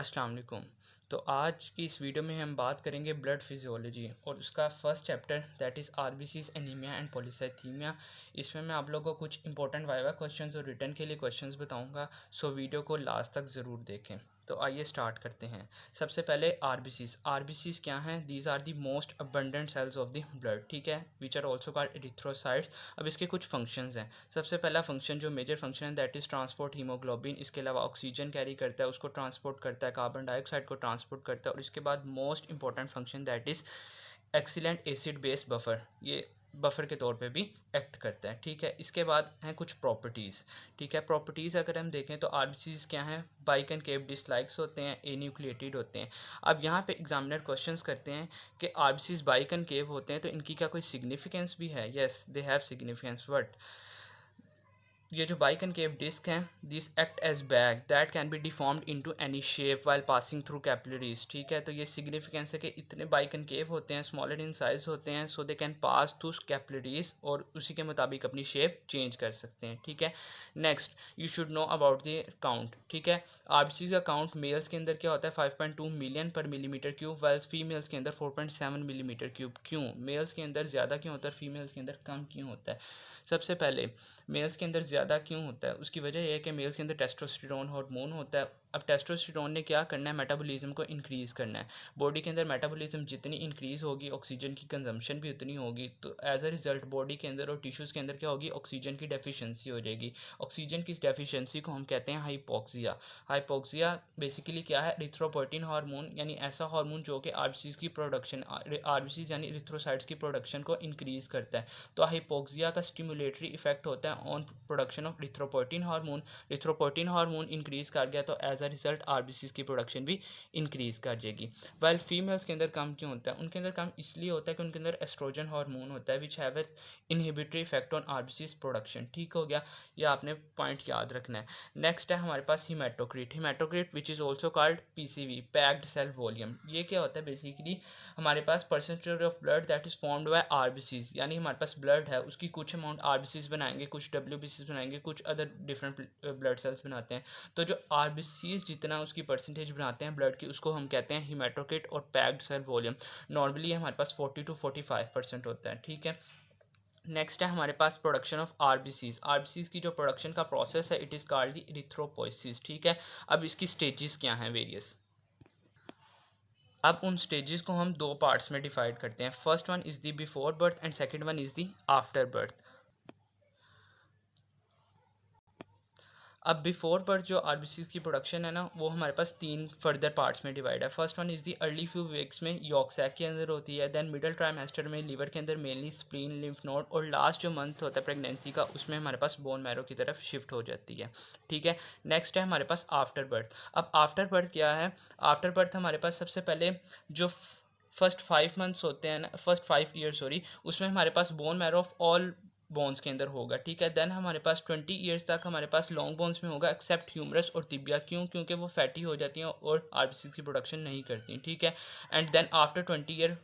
अस्सलाम वालेकुम। तो आज की इस वीडियो में हम बात करेंगे ब्लड फिजियोलॉजी और उसका first chapter that is RBCs anaemia and polycythaemia. इसमें मैं आप लोगों को कुछ इंपॉर्टेंट वाइवा क्वेश्चंस और रिटर्न के लिए क्वेश्चंस बताऊंगा, सो वीडियो को लास्ट तक ज़रूर देखें। तो आइए स्टार्ट करते हैं। सबसे पहले आरबीसीज क्या हैं? These are the most abundant cells of the blood, ठीक है, which are also called erythrocytes. अब इसके कुछ फंक्शंस हैं। सबसे पहला फंक्शन जो मेजर फंक्शन है दैट इज़ ट्रांसपोर्ट हीमोग्लोबिन। इसके अलावा ऑक्सीजन कैरी करता है, उसको ट्रांसपोर्ट करता है, कार्बन डाइऑक्साइड को ट्रांसपोर्ट करता है। और इसके बाद most important function that is excellent acid base buffer, ये बफर के तौर पे भी एक्ट करता है, ठीक है। इसके बाद हैं कुछ प्रॉपर्टीज़, ठीक है। प्रॉपर्टीज़ अगर हम देखें तो आरबीसीज क्या हैं? बाइकनकेव डिस्क लाइक्स होते हैं, एन्यूक्लिएटेड होते हैं। अब यहाँ पे एग्जामिनर क्वेश्चंस करते हैं कि आरबीसीज बाइकनकेव होते हैं तो इनकी क्या कोई सिग्निफिकेंस भी है? Yes, they have significance. But ये जो बाइकनकेव डिस्क हैं, this act as bag that can be deformed into any shape while passing through capillaries, ठीक है। तो ये सिग्निफिकेंस है कि इतने बाइकनकेव होते हैं, स्मॉलर इन साइज होते हैं, so they can pass through capillaries और उसी के मुताबिक अपनी शेप चेंज कर सकते हैं, ठीक है। Next you should know about the count, ठीक है। आरबीसी का काउंट मेल्स के अंदर क्या होता है? 5.2 मिलियन पर मिलीमीटर क्यूब, वाइल फीमेल्स के अंदर 4.7 मिलीमीटर क्यूब। क्यों मेल्स के अंदर ज़्यादा क्यों होता है, फीमेल्स के अंदर कम क्यों होता है? सबसे पहले मेल्स के अंदर ज़्यादा क्यों होता है, उसकी वजह यह है कि मेल्स के अंदर टेस्टोस्टेरोन हार्मोन होता है। अब टेस्टोस्टेरोन ने क्या करना है? मेटाबॉलिज्म को इंक्रीज़ करना है। बॉडी के अंदर मेटाबॉलिज्म जितनी इंक्रीज़ होगी, ऑक्सीजन की कंजम्पशन भी उतनी होगी। तो एज अ रिजल्ट बॉडी के अंदर और टिश्यूज़ के अंदर क्या होगी? ऑक्सीजन की डेफिशिएंसी हो जाएगी। ऑक्सीजन की इस डेफिशिएंसी को हम कहते हैं हाइपोक्सिया। हाइपोक्सिया बेसिकली क्या है? इरिथ्रोपोइटिन हार्मोन, यानी ऐसा हार्मोन जो कि आरबीसीज की प्रोडक्शन, आरबीसीज यानी इरिथ्रोसाइट्स की प्रोडक्शन को इंक्रीज़ करता है। तो हाइपोक्सिया का स्टिमुलेटरी इफेक्ट होता है on production of erythropoietin hormone. Erythropoietin hormone increase कर गया तो एज अ रिजल्ट आरबीसीज की प्रोडक्शन भी इंक्रीज कर जाएगी। वेल फीमेल्स के अंदर कम क्यों होता है? उनके अंदर कम इसलिए होता है कि उनके अंदर एस्ट्रोजन हार्मोन होता है which have a inhibitory effect on RBCs production, ठीक हो गया। ये आपने पॉइंट याद रखना है। नेक्स्ट है हमारे पास haematocrit which is also called PCV, packed cell volume. ये क्या होता है? बेसिकली हमारे पास percentage of blood that is formed by RBCs, यानी हमारे पास ब्लड है, उसकी कुछ अमाउंट आरबीसीज बनाएंगे, कुछ डब्ल्यूबीसीज बनाएंगे, कुछ अदर डिफरेंट ब्लड सेल्स बनाते हैं। तो जो आरबीसीज जितना उसकी परसेंटेज बनाते हैं ब्लड की, उसको हम कहते हैं हिमेटोक्रिट और पैक्ड सेल वॉल्यूम। नॉर्मली हमारे पास 40 to 45% होता है, ठीक है। नेक्स्ट है हमारे पास प्रोडक्शन ऑफ आरबीसीज की जो प्रोडक्शन का प्रोसेस है it is called the erythropoiesis, ठीक है। अब इसकी स्टेजेस क्या हैं? वेरियस। अब उन स्टेजेस को हम दो पार्ट्स में डिवाइड करते हैं। First one is the before birth and second one is the after birth. अब बिफोर बर्थ जो आरबीसीज की प्रोडक्शन है ना, वो हमारे पास तीन फर्दर पार्ट्स में डिवाइड है। First one is the early few weeks में यॉर्क सैक के अंदर होती है, देन मिडल ट्राइमेस्टर में लीवर के अंदर मेनली स्प्लीन, लिम्फ नोड, और लास्ट जो मंथ होता है प्रेगनेंसी का उसमें हमारे पास बोन मैरो की तरफ शिफ्ट हो जाती है, ठीक है। नेक्स्ट है हमारे पास आफ्टर बर्थ। अब आफ्टर बर्थ क्या है? आफ्टर बर्थ हमारे पास सबसे पहले जो फर्स्ट 5 मंथ्स होते हैं ना, फर्स्ट 5 ईयर सॉरी, उसमें हमारे पास bone marrow of all bones के अंदर होगा, ठीक है। देन हमारे पास 20 ईयर्स तक हमारे पास लॉन्ग बोन्स में होगा एक्सेप्ट ह्यूमरस और तिबिया। क्यों? क्योंकि वो फैटी हो जाती हैं और आरबीसी की प्रोडक्शन नहीं करती, ठीक है। And then after 20 year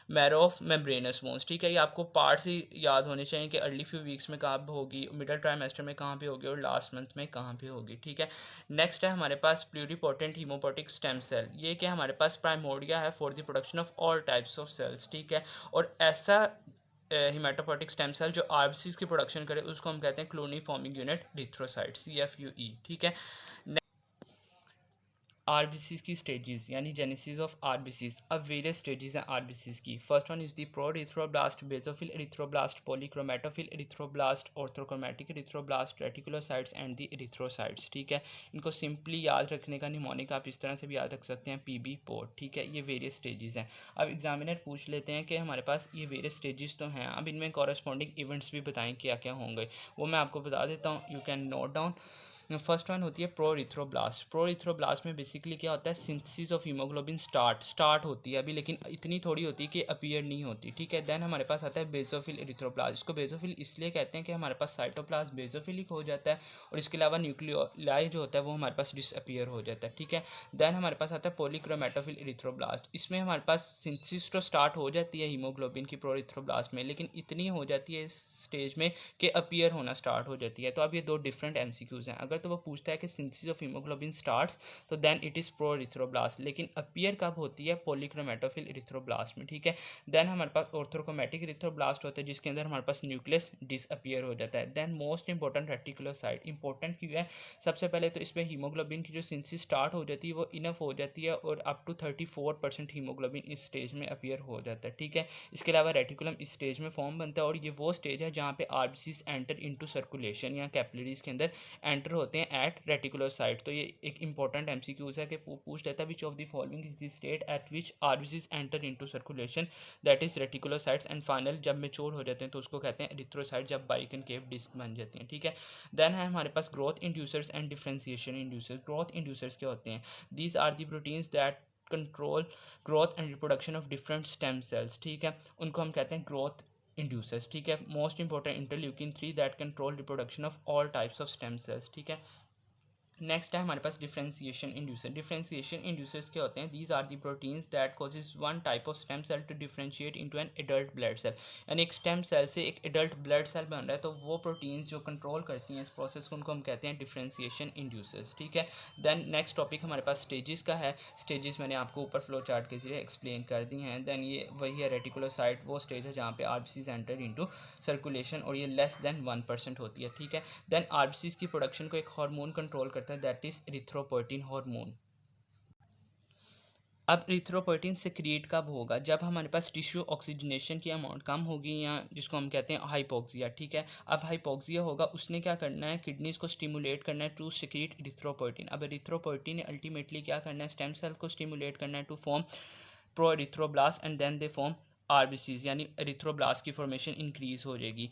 marrow of membranous bones, ठीक है। ये आपको पार्ट्स ही याद होने चाहिए कि अर्ली फ्यू वीक्स में कहाँ पे होगी, मिडल ट्राइमेस्टर में कहाँ पे होगी और लास्ट मंथ में कहाँ पे होगी, ठीक है। नेक्स्ट है हमारे पास प्लूरीपोटेंट हीमोपोटिक स्टेम सेल। ये क्या हमारे पास प्राइमोर्डिया है for the production of all types of cells, ठीक है। और ऐसा हिमेटोपोटिक स्टेम सेल जो आरबीसीज की प्रोडक्शन करे उसको हम कहते हैं colony forming unit erythrocyte, CFUE, ठीक है। आरबीसीज की स्टेजेस यानी जेनेसिस ऑफ आरबीसीज। अब वेरियस स्टेजेस हैं आरबीसीज की। First one is the pro erythroblast, basophil erythroblast, polychromatophil erythroblast, ऑर्थोक्रोमेटिक erythroblast, reticulocytes and the erythrocytes, ठीक है। इनको सिंपली याद रखने का निमोनिक आप इस तरह से भी याद रख सकते हैं, PB पोर्ट, ठीक है। ये वेरियस स्टेजेस हैं। अब एग्जामिनर पूछ लेते हैं कि हमारे पास ये वेरियस स्टेजेस तो हैं, अब इनमें कॉरस्पॉन्डिंग इवेंट्स भी बताएं क्या क्या होंगे, वो मैं आपको बता देता हूँ, you can note down. First one होती है प्रोइथ्रोब्लास्ट में बेसिकली क्या होता है? सिंथेसिस ऑफ हीमोग्लोबिन स्टार्ट होती है अभी, लेकिन इतनी थोड़ी होती है कि अपीयर नहीं होती, ठीक है। देन हमारे पास आता है बेसोफिल इरिथ्रोब्लास्ट। इसको बेसोफिल इसलिए कहते हैं कि हमारे पास साइटोप्लाज्म बेसोफिलिक हो जाता है और इसके अलावा न्यूक्लियोलाई जो होता है वो हमारे पास डिसअपीयर हो जाता है, ठीक है। देन हमारे पास आता है पॉलीक्रोमेटोफिल इरिथ्रोब्लास्ट। इसमें हमारे पास सिंथेसिस तो स्टार्ट हो जाती है हीमोग्लोबिन की प्रोइथ्रोब्लास्ट में, लेकिन इतनी हो जाती है इस स्टेज में कि अपीयर होना स्टार्ट हो जाती है। तो अब ये दो डिफरेंट MCQs हैं। अगर तो वो पूछता है कि सिंथेसिस ऑफ हीमोग्लोबिन स्टार्ट्स, तो then it is pro erythroblast, लेकिन अपीयर कब होती है, पॉलीक्रोमेटोफिल इरिथ्रोब्लास्ट में, ठीक है। देन हमारे पास ऑर्थोक्रोमेटिक इरिथ्रोब्लास्ट होता है जिसके अंदर हमारे पास न्यूक्लियस डिसअपियर हो जाता है। Then most important reticulocyte, important क्यों है, सबसे पहले तो इसमें हीमोग्लोबिन की जो सिंथेसिस स्टार्ट हो जाती है वो इनफ हो जाती है और अप टू 34% हीमोग्लोबिन इस स्टेज में अपीयर हो जाता है, ठीक है। इसके अलावा रेटिकुलम इस स्टेज में फॉर्म बनता है और ये वो स्टेज है जहाँ पे आरबीसीज एंटर इनटू सर्कुलेशन या कैपिलरीज के अंदर एंटर होते हैं एट रेटिकुलोसाइट। तो ये एक इंपॉर्टेंट एमसीक्यूज है कि पूछ लेता है which of the following is the state eight which RBCs enter into circulation, that is reticulocytes. And final जब मेच्योर हो जाते हैं तो उसको कहते हैं एरिथ्रोसाइट, जब बाइकनकेव डिस्क बन जाती हैं, ठीक है। देन है हमारे पास growth inducers and differentiation inducers. Growth inducers क्या होते हैं, these are the proteins that control growth and reproduction of different stem cells, ठीक है, उनको हम कहते हैं ग्रोथ इंड्यूसर्स, ठीक है। Most important interleukin 3 that control reproduction of all types of stem cells, ठीक है। नेक्स्ट है हमारे पास डिफरेंशिएशन इंड्यूसर। डिफरेंशिएशन इंड्यूसर्स क्या होते हैं, these are the proteins that causes one type of stem cell to differentiate into an adult blood cell, यानी एक स्टेम सेल से एक एडल्ट ब्लड सेल बन रहा है तो वो प्रोटीन्स जो कंट्रोल करती हैं इस प्रोसेस को उनको हम कहते हैं डिफरेंशिएशन इंड्यूसर्स, ठीक है। देन नेक्स्ट टॉपिक हमारे पास स्टेजेस का है। स्टेजेस मैंने आपको ऊपर फ्लो चार्ट के जरिए एक्सप्लेन कर दी हैं। देन ये वही है रेटिकुलोसाइट, वो स्टेज है जहाँ पे आरबीसीज एंटर इनटू सर्कुलेशन और ये लेस देन 1% होती है, ठीक है। देन आरबीसीज की प्रोडक्शन को एक हार्मोन कंट्रोल करता है दैट इज इरिथ्रोपोइटिन हार्मोन। अब इरिथ्रोपोइटिन सिक्रिएट कब होगा, जब हमारे पास टिश्यू ऑक्सीजनेशन की अमाउंट कम होगी या जिसको हम कहते हैं हाइपोक्सिया, ठीक है। अब हाइपोक्सिया होगा, उसने क्या करना है, किडनीज को स्टिमुलेट करना है टू सिक्रिएट इरिथ्रोपोइटिन। अब इरिथ्रोपोइटिन ने अल्टीमेटली क्या करना है, स्टेम सेल को स्टिमुलेट करना है to form pro erythroblast and then they form RBCs, यानी एरिथ्रोब्लास्ट की फॉर्मेशन इंक्रीज हो जाएगी।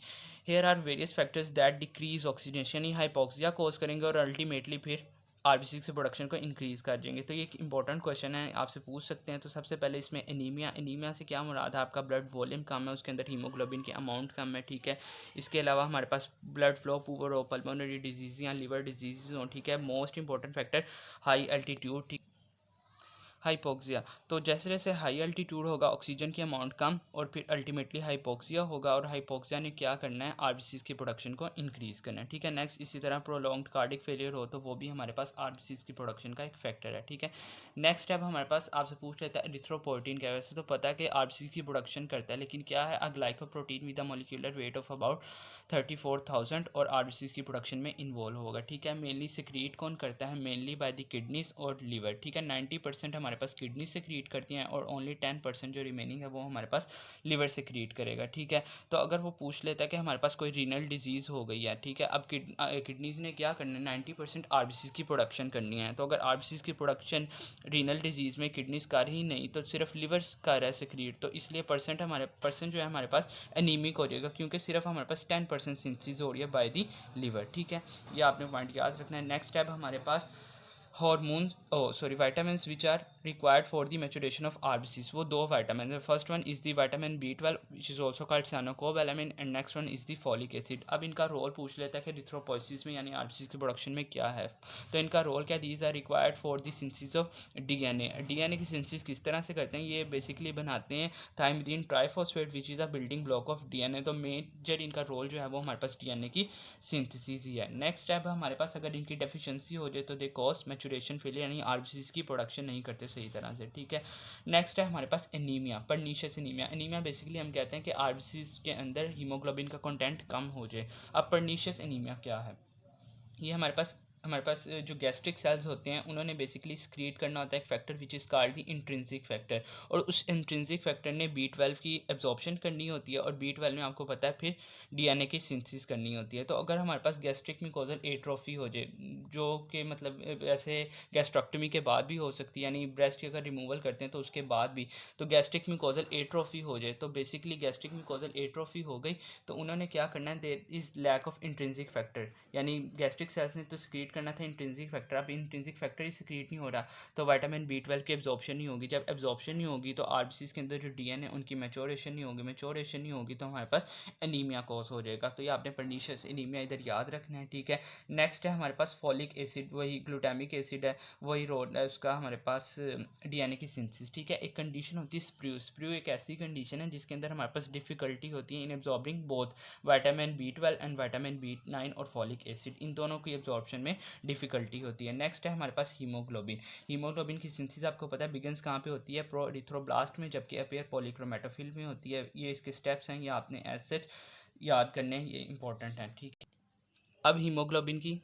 Here are various factors that decrease oxygenation, यानी हाइपोक्सिया कोज करेंगे और अल्टीमेटली फिर आरबीसी के प्रोडक्शन को इंक्रीज़ कर देंगे। तो ये एक इंपॉर्टेंट क्वेश्चन है, आपसे पूछ सकते हैं। तो सबसे पहले इसमें एनीमिया, एनीमिया से क्या मुराद है, आपका ब्लड वॉल्यूम कम है, उसके अंदर हीमोग्लोबिन की अमाउंट कम है, ठीक है। इसके अलावा हमारे पास ब्लड फ्लो पुअर हो, पल्मोनरी डिजीज़ या लिवर डिजीज़ हो, ठीक है। Most important factor high altitude, ठीक, हाइपोक्सिया। तो जैसे जैसे हाई अल्टीट्यूड होगा ऑक्सीजन की अमाउंट कम और फिर अल्टीमेटली हाइपोक्सिया होगा और हाइपोक्सिया ने क्या करना है, आरबीसीज की प्रोडक्शन को इंक्रीज़ करना है, ठीक है। नेक्स्ट इसी तरह प्रोलॉन्ग्ड कार्डिक फेलियर हो तो वो भी हमारे पास आरबीसीज की प्रोडक्शन का एक फैक्टर है, ठीक है। नेक्स्ट स्टेप हमारे पास आपसे पूछ लेता है एरिथ्रोपोइटिन क्या है। वैसे तो पता है कि आरबीसीज की प्रोडक्शन करता है, लेकिन क्या है, a glycoprotein with a molecular weight of about 34,000 और आरबीसीज की प्रोडक्शन में इन्वॉल्व होगा, ठीक है। मेनली सिक्रीट कौन करता है, मेनली बाय द किडनीज और लीवर, ठीक है। 90% हमारे पास किडनी से क्रिएट करती हैं और ओनली 10% जो रिमेनिंग है वो हमारे पास लिवर से क्रिएट करेगा, ठीक है। तो अगर वो पूछ लेता है कि हमारे पास कोई रीनल डिजीज़ हो गई है, ठीक है, अब किडनीज ने क्या करना है, 90% आरबीसीज की प्रोडक्शन करनी है। तो अगर आरबीसीज की प्रोडक्शन रीनल डिजीज़ में किडनीज कर ही नहीं तो सिर्फ लिवर कर है सिक्रीट, तो इसलिए पर्सन जो है हमारे पास एनीमिक हो जाएगा, क्योंकि सिर्फ हमारे पास 10% सिंथेसिस हो रही है बाय दी लीवर, ठीक है। ये आपने पॉइंट याद रखना है। नेक्स्ट स्टेप हमारे पास hormones, oh sorry, vitamins which are required for the maturation of RBCs, वो दो vitamins है। First one is the vitamin B12 which is also called cyanocobalamin and next one is the folic acid। अब इनका role पूछ लेता है कि erythropoiesis में यानी RBCs की प्रोडक्शन में क्या है। तो इनका रोल क्या, these are required for the synthesis of DNA. DNA की सिंथेसिस किस तरह से करते हैं, ये बेसिकली बनाते हैं thymidine triphosphate which is a building block of DNA. तो मेजर इनका रोल जो है वो हमारे पास डीएनए की सिंथेसिस ही है। नेक्स्ट स्टेप हमारे पास, अगर इनकी डेफिशिएंसी हो जाए तो दे कॉज मैचुरेशन फेलियर, यानी आरबीसीज की प्रोडक्शन नहीं करते सही तरह से, ठीक है। नेक्स्ट है हमारे पास anaemia, pernicious anaemia. Anaemia basically हम कहते हैं कि आरबीसीज के अंदर हीमोग्लोबिन का कंटेंट कम हो जाए। अब परनीशियस एनीमिया क्या है, ये हमारे पास जो गैस्ट्रिक सेल्स होते हैं उन्होंने बेसिकली क्रिएट करना होता है एक factor which is called the intrinsic factor, और उस इंट्रिंसिक फैक्टर ने B12 की एब्जॉर्प्शन करनी होती है और B12 में आपको पता है फिर डीएनए की सिंथेसिस करनी होती है। तो अगर हमारे पास गैस्ट्रिक म्यूकोजल एट्रोफी हो जाए, जो कि मतलब ऐसे गैस्ट्रोक्टमी के बाद भी हो सकती है, यानी ब्रेस्ट की अगर रिमूवल करते हैं तो उसके बाद भी, तो गैस्ट्रिक म्यूकोजल एट्रोफी हो जाए, तो बेसिकली गैस्ट्रिक म्यूकोजल एट्रोफी हो गई तो उन्होंने क्या करना है, there is lack of intrinsic factor, यानी गैस्ट्रिक सेल्स ने तो सिक्रीट करना था इंट्रिंसिक फैक्टर, अब इंट्रिंसिक फैक्टर ही सिक्रीट नहीं हो रहा तो विटामिन B12 की एब्जॉर्प्शन नहीं होगी। जब एब्जॉर्प्शन नहीं होगी तो आरबीसीज के अंदर जो डीएनए उनकी मैच्योरेशन नहीं होगी, मैच्योरेशन नहीं होगी तो हमारे पास एनीमिया कॉज हो जाएगा। तो ये आपने परनीशियस एनीमिया इधर याद रखना है, ठीक है। नेक्स्ट है हमारे पास फॉलिक एसिड, वही ग्लूटामिक एसिड है, वही रोल है उसका हमारे पास डीएनए की सिंथेसिस, ठीक है। एक कंडीशन होती है स्प्रू। स्प्रू एक ऐसी कंडीशन है जिसके अंदर हमारे पास डिफिकल्टी होती है इन absorbing both vitamin B12 and vitamin B9 और फॉलिक एसिड, इन दोनों की एब्जॉर्प्शन में डिफ़िकल्टी होती है। नेक्स्ट है हमारे पास हीमोग्लोबिन। हीमोग्लोबिन की सिंथेसिस आपको पता है बिगिंस कहाँ पे होती है, प्रोइथ्रोब्लास्ट में, जबकि अपीयर पॉलीक्रोमेटोफिल में होती है। ये इसके स्टेप्स हैं, ये आपने एज सच याद करने हैं, ये इंपॉर्टेंट हैं, ठीक है। अब हीमोग्लोबिन की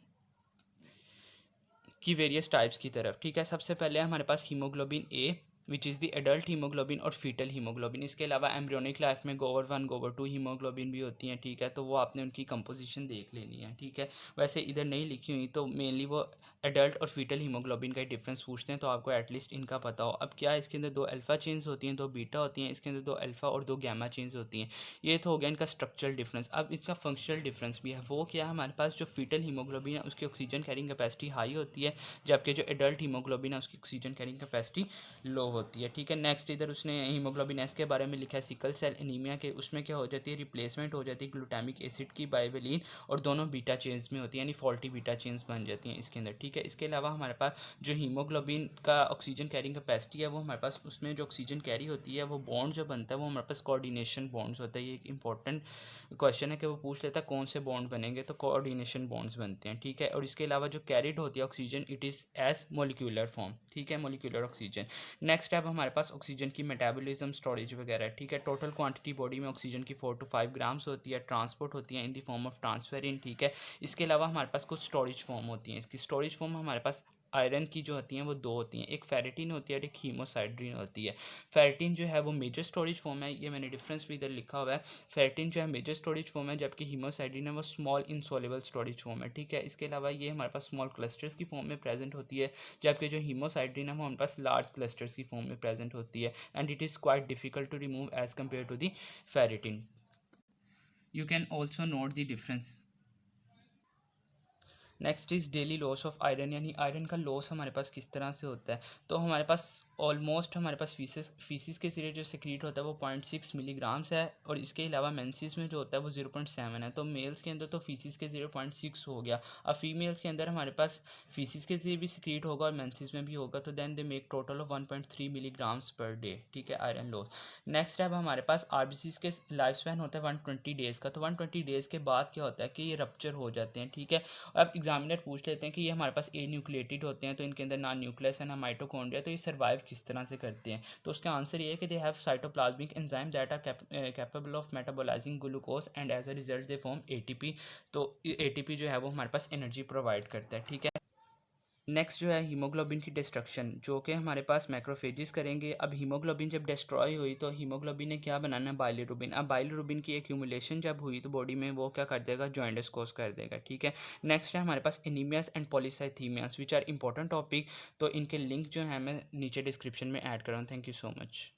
वेरियस टाइप्स की तरफ, ठीक है। सबसे पहले हमारे पास haemoglobin A which is the adult haemoglobin और फीटल हीमोग्लोबिन। इसके अलावा एम्ब्रियोनिक लाइफ में गोवर 1 गोवर 2 हीमोग्लोबिन भी होती हैं, ठीक है। तो वो आपने उनकी कंपोजिशन देख लेनी है, ठीक है। वैसे इधर नहीं लिखी हुई, तो मेनली वो एडल्ट और फीटल हीमोग्लोबिन का ही डिफरेंस पूछते हैं, तो आपको एटलीस्ट इनका पता हो। अब क्या है, इसके अंदर 2 अल्फ़ा चेन्स होती हैं, 2 बीटा होती हैं, इसके अंदर 2 अल्फ़ा और 2 गैमा चेन्स होती हैं। ये तो हो गया इनका स्ट्रक्चरल डिफरेंस। अब इनका फंक्शनल डिफरेंस भी है। वो क्या है, हमारे पास जो फीटल हीमोग्लोबिन है उसकी ऑक्सीजन कैरिंग कैपेसिटी हाई होती है, जबकि जो एडल्ट हीमोग्लोबिन है उसकी ऑक्सीजन कैरिंग कैपेसिटी लो होती है, ठीक है। नेक्स्ट इधर उसने हीमोग्लोबिन एस के बारे में लिखा है, सिकल सेल एनीमिया के, उसमें क्या हो जाती है, रिप्लेसमेंट हो जाती है ग्लूटामिक एसिड की बाइवेलिन, और दोनों बीटा चेन्स में होती है, यानी फॉल्टी बीटा चेन्स बन जाती हैं इसके अंदर, ठीक है। इसके अलावा हमारे पास जो हीमोग्लोबिन का ऑक्सीजन कैरिंग कैपेसिटी है, वो हमारे पास उसमें जो ऑक्सीजन कैरी होती है, वो बॉन्ड जो बनता है वो हमारे पास कोऑर्डिनेशन बॉन्ड्स होता है। ये एक इंपॉर्टेंट क्वेश्चन है कि वो पूछ लेता है कौन से बॉन्ड बनेंगे, तो कोऑर्डिनेशन बॉन्ड्स बनते हैं, ठीक है। और इसके अलावा जो कैरिड होती है oxygen, it is as molecular form, ठीक है, मोलिकुलर ऑक्सीजन। नेक्स्ट अब हमारे पास ऑक्सीजन की मेटाबॉलिज्म, स्टोरेज वगैरह, ठीक है। टोटल क्वांटिटी बॉडी में ऑक्सीजन की 4 to 5 ग्राम्स होती है, ट्रांसपोर्ट होती है in the form of transferrin, ठीक है। इसके अलावा हमारे पास कुछ स्टोरेज फॉर्म होती हैं। इसकी स्टोरेज फॉर्म हमारे पास आयरन की जो होती हैं वो 2 होती हैं, एक फेरेटिन होती है और एक हीमोसाइड्रिन होती है। फेरेटिन जो है वो मेजर स्टोरेज फॉर्म है, ये मैंने डिफरेंस भी इधर लिखा हुआ है। फेरेटिन जो है मेजर स्टोरेज फॉर्म है, जबकि हीमोसाइड्रिन है वो स्मॉल इनसॉल्युबल स्टोरेज फॉर्म है, ठीक है। इसके अलावा ये हमारे पास स्मॉल क्लस्टर्स की फॉर्म में प्रेजेंट होती है, जबकि जो हीमोसाइड्रिन है वो हमारे पास लार्ज क्लस्टर्स की फॉर्म में प्रेजेंट होती है, and it is quite difficult to remove as compare to the ferritin. You can also note the difference. Next is daily loss of iron, यानी आयरन का लॉस हमारे पास किस तरह से होता है। तो हमारे पास ऑलमोस्ट हमारे पास फीसिस के जरिए जो सिक्रीट होता है वो 0.6 मिलीग्राम्स है, और इसके अलावा मेंसिस में जो होता है वो 0.7 है। तो मेल्स के अंदर तो फीसिस के 0.6 हो गया। अब फीमेल्स के अंदर हमारे पास फीसिस के जरिए भी सिक्रीट होगा और मेंसिस में भी होगा, तो then they make total of 1.3 milligrams per day, ठीक है, आयरन लॉस। नेक्स्ट अब हमारे पास आरबीसीज के लाइफ स्पैन होता है 120 डेज़ का। तो 120 डेज़ के बाद क्या होता है कि ये रप्चर हो जाते हैं, ठीक है। अब एग्जामिनर पूछ लेते हैं कि ये हमारे पास ए न्यूक्लिएटेड होते हैं, तो इनके अंदर ना न्यूक्लियस है ना माइटोकॉन्ड्रिया, तो ये सर्वाइव किस तरह से करते हैं। तो उसका आंसर ये है कि they have cytoplasmic enzyme that are capable of metabolising glucose, and as a result they form ATP. तो एटीपी जो है वो हमारे पास एनर्जी प्रोवाइड करता है, ठीक है। नेक्स्ट जो है हीमोग्लोबिन की डिस्ट्रक्शन, जो कि हमारे पास मैक्रोफेजिस करेंगे। अब हीमोग्लोबिन जब डिस्ट्रॉय हुई तो हीमोग्लोबिन ने क्या बनाना है, बाइलिरुबिन। अब बाइलिरुबिन की एक्यूमुलेशन जब हुई तो बॉडी में वो क्या कर देगा, जॉइंटिस कॉज कर देगा, ठीक है। नेक्स्ट है हमारे पास anaemias and polycythaemias which are important topic. तो इनके लिंक जो है मैं नीचे डिस्क्रिप्शन में ऐड कर रहा हूँ। Thank you so much.